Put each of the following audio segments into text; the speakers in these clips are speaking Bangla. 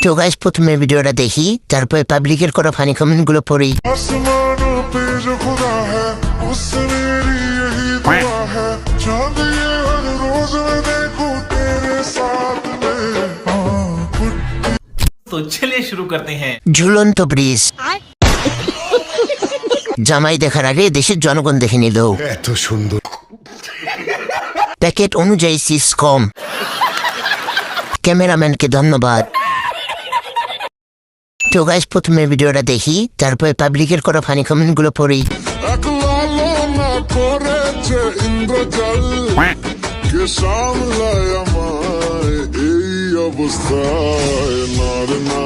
তো গাইস প্রথমে ভিডিওটা দেখি, তারপরে পাবলিকের করা ফানি কমেন্ট গুলো পড়ি। आसमानों पे जो खुदा है उससे मेरी यही दुआ है चांद ये हर रोज मैं देखूं तेरे साथ में तो चलिए शुरू करते हैं। ঝুলন্ত ব্রিজ। জামাই দেখার আগে দেশের জনগণ দেখে নিল। এত সুন্দর প্যাকেট অনুযায়ী সিস কম। ক্যামেরাম্যানকে ধন্যবাদ। তো গাইস প্রথমে ভিডিওটা দেখি, তারপরে পাবলিকের করা ফানি কমেন্ট গুলো পড়ি। একলালো না করেছে ইন্দ্রজাল কে সামলায় আমায় এই অবস্থায় নার না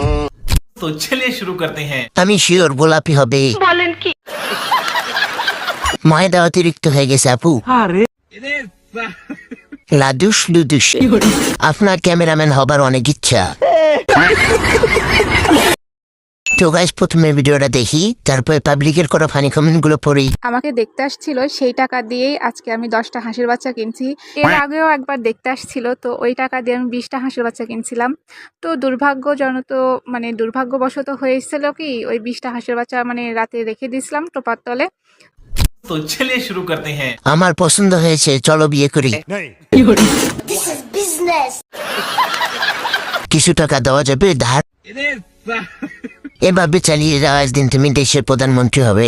तो चलिए शुरू करते हैं। আমি শিওর গোলাপি হবে। বলেন কি? ময়দা অতিরিক্ত হয়ে গেছে আপু। লাদুস লুদুস। আপনার ক্যামেরাম্যান হবার অনেক ইচ্ছা। তো গাইস প্রথমে ভিডিওটা দেখি, তারপরে পাবলিকের করা ফানি কমেন্ট গুলো পড়ি। আমাকে দেখতে আসছিল, সেই টাকা দিয়েই আজকে আমি 10টা হাঁসের বাচ্চা কিনছি। এর আগেও একবার দেখতে আসছিল, তো ওই টাকা দিয়ে আমি 20টা হাঁসের বাচ্চা কিনছিলাম। তো দুর্ভাগ্যবশত হয়েছিল কি, ওই 20টা হাঁসের বাচ্চা রাতে রেখে দিয়েছিলাম টোপার তলে। तो चलिए शुरू करते हैं। আমার পছন্দ হয়েছে, চলো বিয়ে করি। কিছু টাকা দেওয়া যাবে ধার। এভাবে চালিয়ে যাওয়া, একদিন তুমি দেশের প্রধানমন্ত্রী হবে।